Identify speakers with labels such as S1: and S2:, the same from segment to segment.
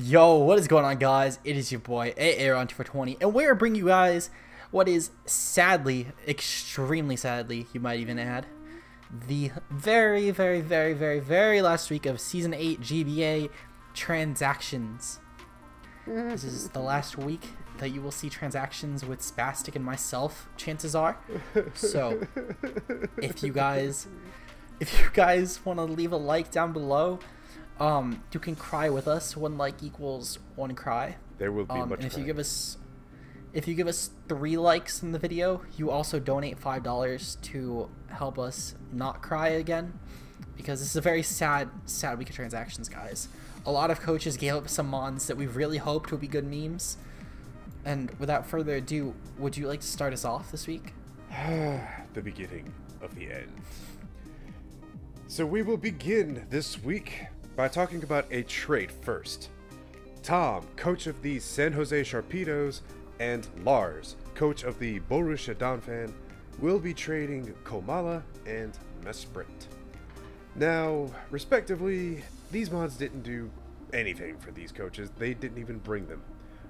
S1: Yo, what is going on, guys? It is your boy Aaron2420, and we're bringing you guys what is sadly, extremely sadly, you might even add, the very last week of Season 8 GBA transactions. This is the last week that you will see transactions with Spastic and myself, chances are. So, if you guys want to leave a like down below, you can cry with us. 1 like equals 1 cry.
S2: There will be much.
S1: And if you give us 3 likes in the video, you also donate $5 to help us not cry again, because this is a very sad week of transactions, guys. A lot of coaches gave up some mons that we really hoped would be good memes. And without further ado, would you like to start us off this week?
S2: The beginning of the end. So we will begin this week by talking about a trade first. Tom, coach of the San Jose Sharpedos, and Lars, coach of the Borussia Dortmund, will be trading Komala and Mesprit. Now, respectively, these mods didn't do anything for these coaches. They didn't even bring them.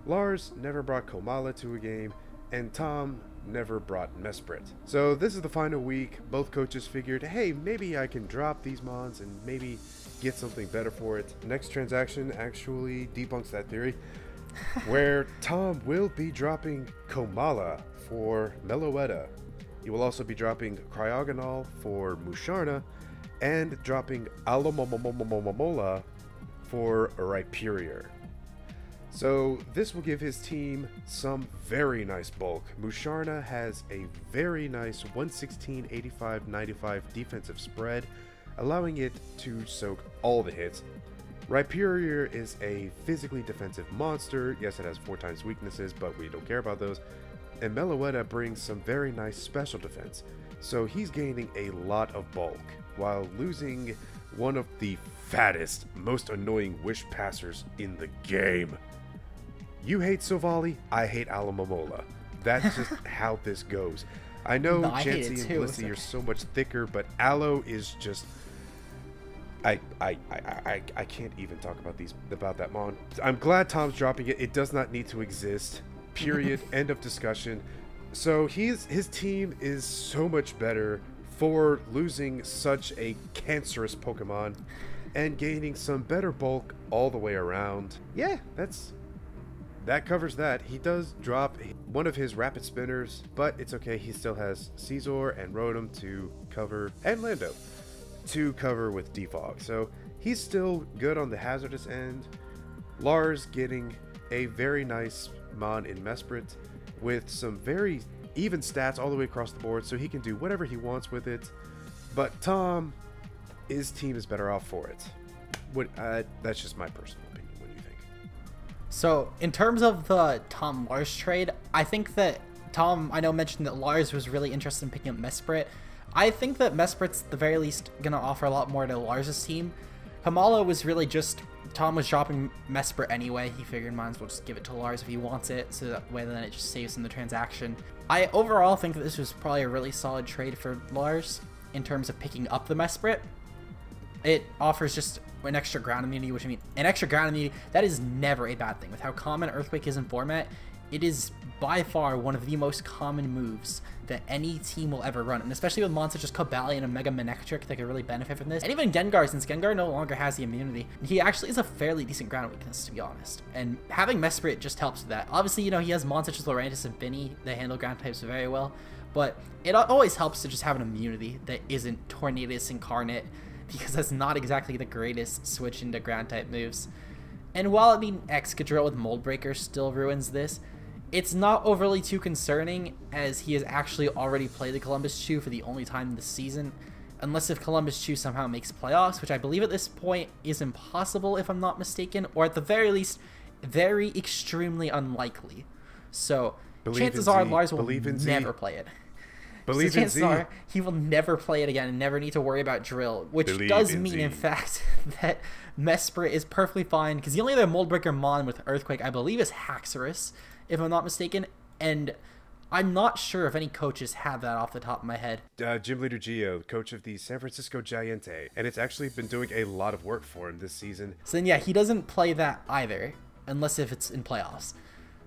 S2: Lars never brought Komala to a game, and Tom never brought Mesprit. So this is the final week. Both coaches figured, hey, maybe I can drop these mods and maybe get something better for it. Next transaction actually debunks that theory, where Tom will be dropping Komala for Meloetta. He will also be dropping Cryogonal for Musharna and dropping Alomomomomomomola for Rhyperior. So this will give his team some very nice bulk. Musharna has a very nice 116, 85, 95 defensive spread, allowing it to soak all the hits. Rhyperior is a physically defensive monster. Yes, it has 4 times weaknesses, but we don't care about those. And Meloetta brings some very nice special defense. So he's gaining a lot of bulk, while losing one of the fattest, most annoying wish passers in the game. You hate Sovali, I hate Alamomola. That's just how this goes. I know Jancy and Blissey are so much thicker, but Aloe is just... I can't even talk about that mon. I'm glad Tom's dropping it. It does not need to exist. Period. End of discussion. So his team is so much better for losing such a cancerous Pokemon and gaining some better bulk all the way around. Yeah, that covers that. He does drop one of his rapid spinners, but it's okay. He still has Caesar and Rotom to cover, and Lando to cover with Defog. So he's still good on the hazardous end. Lars getting a very nice mon in Mesprit with some very even stats all the way across the board, so he can do whatever he wants with it. But Tom, his team is better off for it. That's just my personal opinion. What do you think?
S1: So in terms of the Tom Lars trade, I think that Tom, I know, mentioned that Lars was really interested in picking up Mesprit. I think that Mesprit's at the very least going to offer a lot more to Lars' team. Hamala was really just, Tom was dropping Mesprit anyway. He figured might as well just give it to Lars if he wants it, so that way then it just saves him the transaction. I overall think that this was probably a really solid trade for Lars in terms of picking up the Mesprit. It offers just an extra ground immunity, which I mean, an extra ground immunity, that is never a bad thing. With how common Earthquake is in format, it is by far one of the most common moves that any team will ever run, and especially with monsters such as Cobalion and Mega Manectric that could really benefit from this. And even Gengar, since Gengar no longer has the immunity, he actually is a fairly decent ground weakness, to be honest. And having Mesprit just helps with that. Obviously, you know, he has monsters such as Lurantis and Finny that handle ground types very well, but it always helps to just have an immunity that isn't Tornadus Incarnate, because that's not exactly the greatest switch into ground type moves. And while, I mean, Excadrill with Mold Breaker still ruins this, it's not overly too concerning, as he has actually already played the Columbus Chew for the only time this season, unless if Columbus Chew somehow makes playoffs, which I believe at this point is impossible if I'm not mistaken, or at the very least, very extremely unlikely. So, chances are Lars will never play it. Chances are he will never play it again and never need to worry about Drill, which does mean, in fact, that Mesprit is perfectly fine, because the only other Mold Breaker mon with Earthquake, I believe, is Haxorus, if I'm not mistaken, and I'm not sure if any coaches have that off the top of my head.
S2: Gym Leader Gio, coach of the San Francisco Giante, and it's actually been doing a lot of work for him this season.
S1: So then, yeah, he doesn't play that either, unless if it's in playoffs.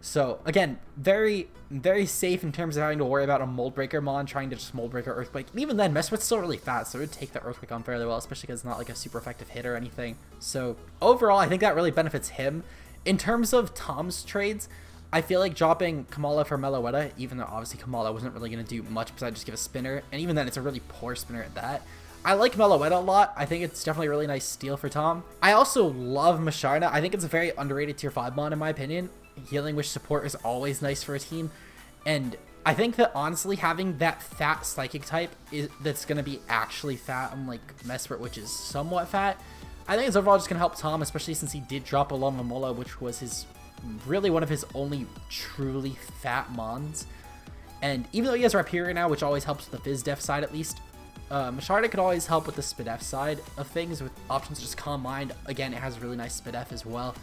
S1: So again, very, very safe in terms of having to worry about a Mold Breaker Mon trying to just Mold Breaker Earthquake. And even then, Mesprit's still really fast, so it would take the Earthquake on fairly well, especially because it's not like a super effective hit or anything. So overall, I think that really benefits him. In terms of Tom's trades, I feel like dropping Kamala for Meloetta, even though obviously Kamala wasn't really going to do much besides just give a spinner, and even then it's a really poor spinner at that. I like Meloetta a lot. I think it's definitely a really nice steal for Tom. I also love Masharna. I think it's a very underrated tier 5 mon in my opinion. Healing Wish support is always nice for a team, and I think that honestly having that fat psychic type that's going to be actually fat, unlike Mesprit, which is somewhat fat, I think it's overall just going to help Tom, especially since he did drop a Alomomola, which was his really one of his only truly fat mons. And even though he has Rhyperior now, which always helps with the Phys Def side at least, Masharna could always help with the Spidef side of things with options such as Calm Mind. Again, it has really nice Spidef as well.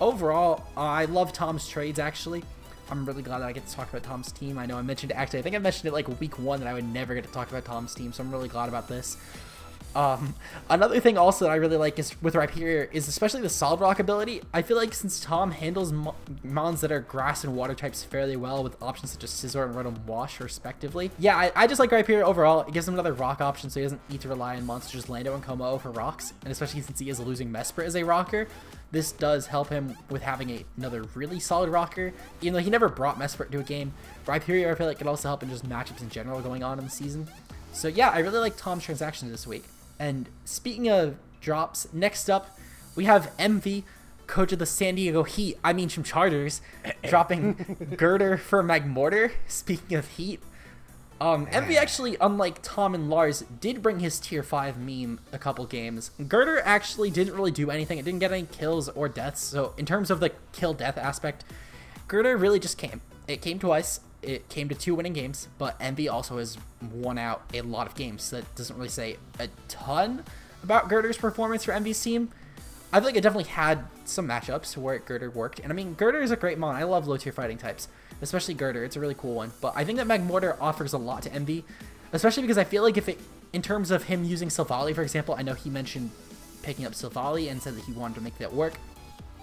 S1: Overall, I love Tom's trades, actually. I'm really glad that I get to talk about Tom's team. I know I mentioned it, actually, I think I mentioned it like week 1 that I would never get to talk about Tom's team, so I'm really glad about this. Another thing also that I really like is with Rhyperior is especially the Solid Rock ability. I feel like since Tom handles mons that are grass and water types fairly well with options such as Scizor and Rotom Wash respectively. Yeah, I just like Rhyperior overall. It gives him another rock option so he doesn't need to rely on monsters such as Lando and Como for rocks. And especially since he is losing Mesprit as a rocker, this does help him with having another really solid rocker. Even though he never brought Mesprit to a game, Rhyperior I feel like could also help in just matchups in general going on in the season. So yeah, I really like Tom's transactions this week. And speaking of drops, next up, we have MV, coach of the San Diego Heat, from Chargers, dropping Gator for Magmortar. Speaking of Heat, MV actually, unlike Tom and Lars, did bring his tier 5 meme a couple games. Gator actually didn't really do anything. It didn't get any kills or deaths. So in terms of the kill-death aspect, Gator really just came. It came twice. It came to 2 winning games, but MV also has won out a lot of games, so that doesn't really say a ton about Gator's performance for MV's team. I feel like it definitely had some matchups where Gator worked, and Gator is a great mon. I love low-tier fighting types, especially Gator. It's a really cool one, but I think that Magmortar offers a lot to MV, especially because I feel like in terms of him using Silvally, for example, I know he mentioned picking up Silvally and said that he wanted to make that work.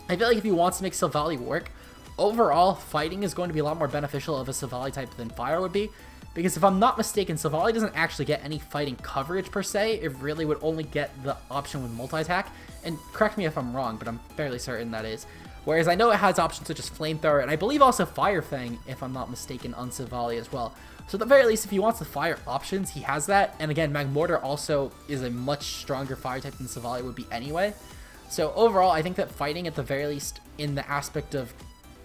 S1: I feel like if he wants to make Silvally work, overall, fighting is going to be a lot more beneficial of a Silvally type than fire would be, because if I'm not mistaken, Silvally doesn't actually get any fighting coverage per se. It really would only get the option with multi-attack, and correct me if I'm wrong, but I'm fairly certain that is. Whereas I know it has options such as Flamethrower, and I believe also Fire Fang, if I'm not mistaken, on Silvally as well. So at the very least, if he wants the fire options, he has that, and again, Magmortar also is a much stronger fire type than Silvally would be anyway. So overall, I think that fighting at the very least in the aspect of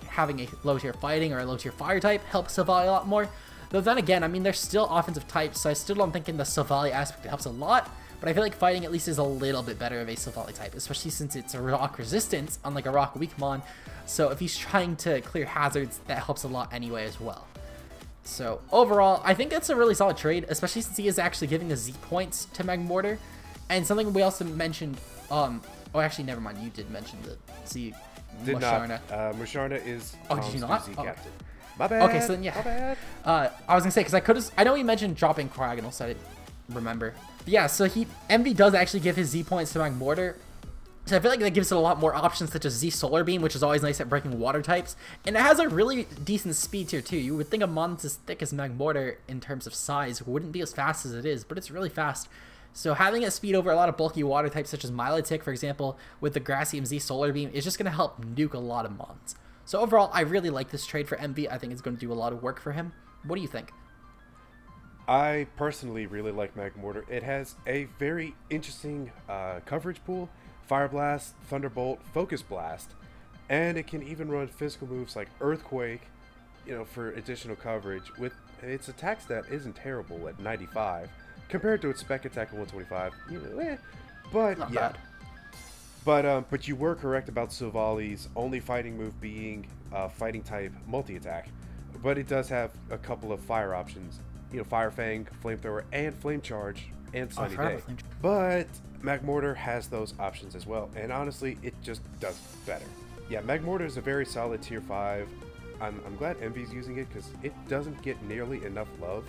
S1: having a low tier fighting or a low tier fire type helps Silvally a lot more. Though then again, there's still offensive types, so I still don't think in the Silvally aspect it helps a lot, but I feel like fighting at least is a little bit better of a Silvally type, especially since it's a rock resistance, unlike a rock weak mon. So if he's trying to clear hazards, that helps a lot anyway as well. So overall, I think that's a really solid trade, especially since he is actually giving the Z points to Magmortar. And something we also mentioned, oh actually never mind, you did mention the Z.
S2: Did
S1: Masharna.
S2: not. Masharna is
S1: did you not?
S2: Z
S1: Oh.
S2: captain. My bad.
S1: Okay, so then yeah.
S2: My bad.
S1: I was gonna say, because I know he mentioned dropping Cryogonal, so I didn't remember. But yeah, so MV does actually give his Z points to Magmortar. So I feel like that gives it a lot more options such as Z Solar Beam, which is always nice at breaking water types. And it has a really decent speed tier too. You would think a mon that's as thick as Magmortar in terms of size wouldn't be as fast as it is, but it's really fast. So having it speed over a lot of bulky water types such as Milotic, for example, with the Grassy MZ Solar Beam is just going to help nuke a lot of mons. So overall, I really like this trade for MV. I think it's going to do a lot of work for him. What do you think?
S2: I personally really like Magmortar. It has a very interesting coverage pool. Fire Blast, Thunderbolt, Focus Blast, and it can even run physical moves like Earthquake, for additional coverage. With its attack stat isn't terrible at 95 compared to its spec attack at 125. But
S1: Not
S2: yeah.
S1: bad.
S2: But you were correct about Silvally's only fighting move being fighting type multi-attack. But it does have a couple of fire options. Fire Fang, Flamethrower, and Flame Charge, and Sunny Day. But Magmortar has those options as well, and honestly, it just does better. Yeah, Magmortar is a very solid tier 5 I'm glad Envy's using it because it doesn't get nearly enough love.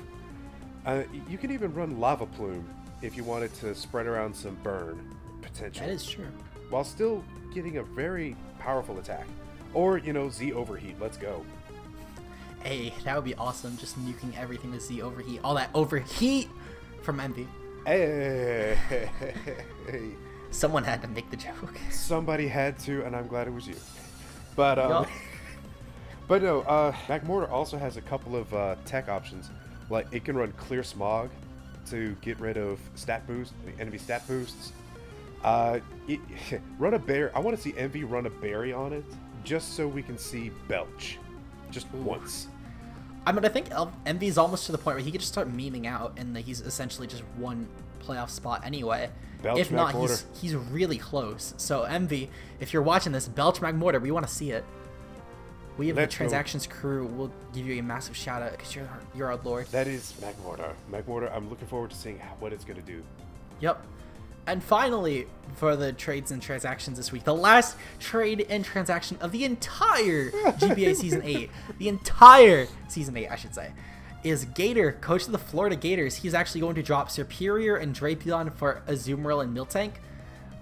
S2: You can even run Lava Plume if you wanted to spread around some burn potential.
S1: That is true.
S2: While still getting a very powerful attack. Or, you know, Z Overheat. Let's go.
S1: Hey, that would be awesome. Just nuking everything with Z Overheat. All that overheat from Envy.
S2: Hey.
S1: Someone had to make the joke.
S2: Somebody had to, and I'm glad it was you. But,
S1: Yup.
S2: but no, McMortar also has a couple of tech options. Like, it can run Clear Smog to get rid of enemy stat boosts. Run a bear. I want to see Envy run a berry on it, just so we can see Belch, just once.
S1: I mean, I think Envy's almost to the point where he could just start memeing out, and he's essentially just one playoff spot anyway.
S2: Belch
S1: if not,
S2: McMortar.
S1: he's really close. So Envy, if you're watching this, Belch McMortar, we want to see it. We have
S2: Let's
S1: the transactions crew. We'll give you a massive shout out because you're our lord.
S2: That is McMortar. McMortar, I'm looking forward to seeing what it's going to do.
S1: Yep. And finally, for the trades and transactions this week, the last trade and transaction of the entire GBA Season 8, the entire Season 8, I should say, is Gator, coach of the Florida Gators. He's actually going to drop Superior and Drapion for Azumarill and Miltank.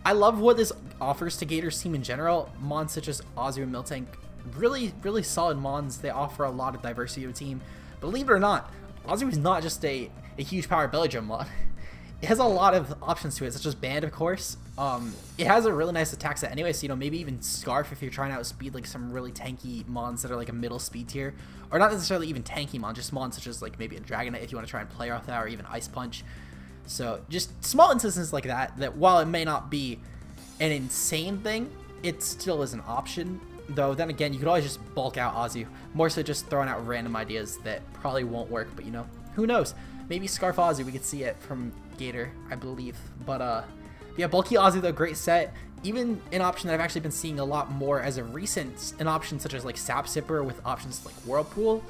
S1: I love what this offers to Gator's team in general. Mons such as Azu and Miltank, really, really solid Mons. They offer a lot of diversity to the team. Believe it or not, Azu is not just a huge power belly drum mod. It has a lot of options to it, such as Band, of course. It has a really nice attack set anyway, so, you know, maybe even Scarf if you're trying to outspeed, like, some really tanky mons that are, like, a middle speed tier. Or not necessarily even tanky mons, just mons such as, like, maybe a Dragonite if you want to try and play off that, or even Ice Punch. So, just small instances like that while it may not be an insane thing, it still is an option. Though, then again, you could always just bulk out Azu. More so just throwing out random ideas that probably won't work, but, you know, who knows? Maybe Scarf Azu, we could see it from Gator, I believe. But, yeah, bulky Azu, though, great set. Even an option that I've actually been seeing a lot more as of recent, an option such as, like, Sap Sipper with options like Whirlpool.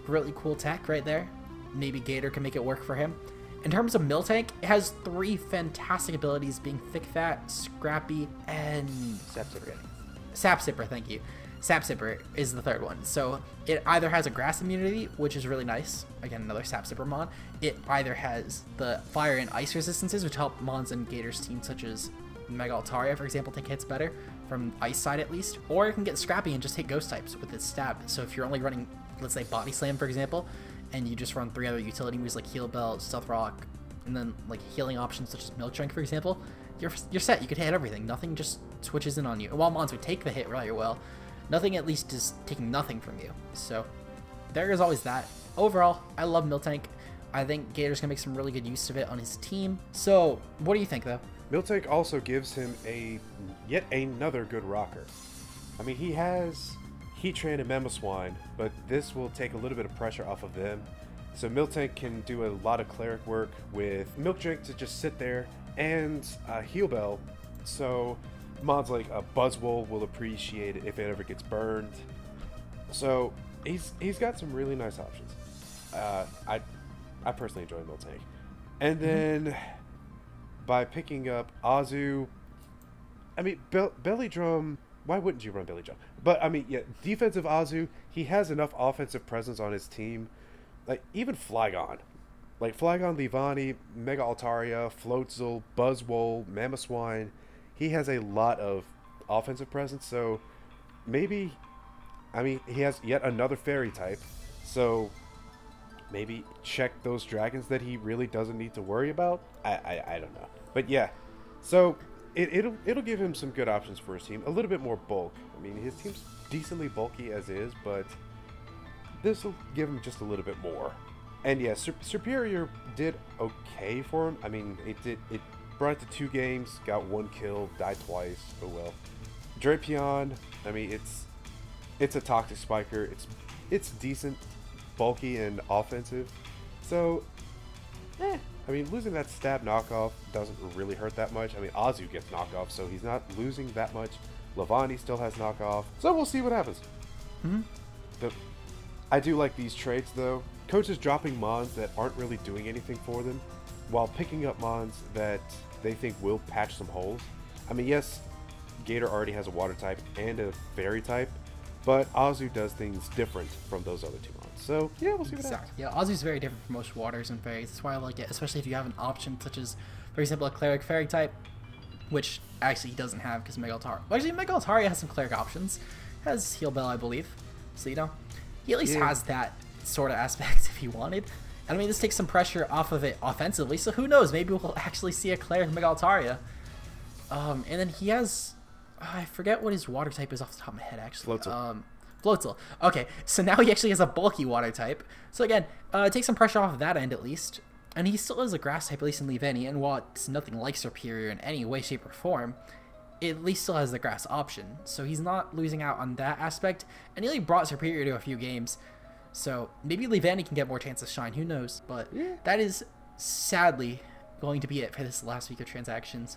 S1: Really cool tech right there. Maybe Gator can make it work for him. In terms of Miltank, it has 3 fantastic abilities, being Thick Fat, Scrappy, and
S2: Sap Sipper.
S1: Sap Sipper, thank you. Sap Sipper is the third one. So it either has a grass immunity, which is really nice. Again, another Sap Sipper mod. It either has the fire and ice resistances, which help mons and Gator's team, such as Mega Altaria, for example, take hits better, from ice side at least. Or it can get Scrappy and just hit ghost types with its stab. So if you're only running, let's say, Body Slam, for example, and you just run 3 other utility moves like Heal Bell, Stealth Rock, and then like healing options such as Milk Drink, for example, you're set. You could hit everything. Nothing just switches in on you. While mons would take the hit really well, nothing at least is taking nothing from you. So there is always that. Overall, I love Miltank. I think Gator's gonna make some really good use of it on his team. So what do you think, though?
S2: Miltank also gives him yet another good rocker. I mean, he has Heat Train and Mamoswine, but this will take a little bit of pressure off of them. So Miltank can do a lot of cleric work with Milk Drink to just sit there, and Heal Bell. So mods like Buzzwole will appreciate it if it ever gets burned. So he's got some really nice options. I personally enjoy Miltank. And then by picking up Azu, I mean, Belly Drum, why wouldn't you run Belly Drum? But I mean, yeah, defensive Azu, he has enough offensive presence on his team. Like, even Flygon. Like, Flygon, Leavanny, Mega Altaria, Floatzel, Buzzwole, Mamoswine. He has a lot of offensive presence, so maybe, I mean, he has yet another fairy type, so maybe check those dragons that he really doesn't need to worry about. I don't know. But yeah, so it'll give him some good options for his team. A little bit more bulk. I mean, his team's decently bulky as is, but this will give him just a little bit more. And yeah, Superior did okay for him. I mean, it brought it to 2 games, got 1 kill, died twice. Oh well. Drapion, I mean, it's a toxic spiker. It's decent, bulky, and offensive. So, I mean, losing that stab knockoff doesn't really hurt that much. I mean, Azu gets knockoff, so he's not losing that much. Leavanny still has knockoff, so we'll see what happens. But I do like these trades, though. Coaches dropping mons that aren't really doing anything for them, while picking up mons that they think will patch some holes. I mean, yes, Gator already has a water type and a fairy type, but Azu does things different from those other two mons. So yeah, we'll see what happens.
S1: Yeah, Azu's very different from most waters and fairies. That's why I like it, especially if you have an option such as, for example, a cleric fairy type, which actually he doesn't have because Megaltar. Well, actually, Megaltaria has some cleric options. Has Heal Bell, I believe. So, you know, he at least has that sort of aspect if he wanted. And I mean, this takes some pressure off of it offensively, so who knows? Maybe we'll actually see a cleric Megaltaria. And then he has, I forget what his water type is off the top of my head, actually.
S2: Floatzel.
S1: Floatzel. Okay, so now he actually has a bulky water type. So again, take some pressure off of that end at least. And he still has a grass type, at least in Leveni, and while it's nothing like superior in any way, shape, or form, it at least still has the grass option. So he's not losing out on that aspect, and he only brought superior to a few games. So maybe Leveni can get more chance to shine, who knows? But that is sadly going to be it for this last week of transactions.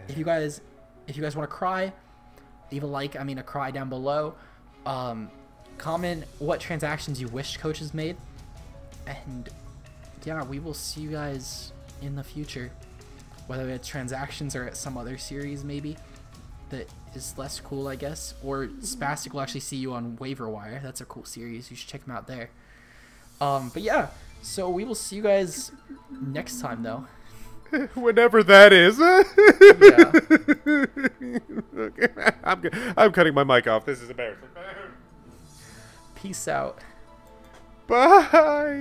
S1: If you guys want to cry, leave a like, a cry down below. Comment what transactions you wish coaches made, and yeah, we will see you guys in the future, whether it's transactions or at some other series maybe that is less cool, I guess, or Spastic will actually see you on Waiver Wire. That's a cool series, you should check them out there. But yeah, so we will see you guys next time though.
S2: Whenever that is.
S1: Yeah.
S2: Okay. I'm cutting my mic off. This is embarrassing.
S1: Peace out.
S2: Bye.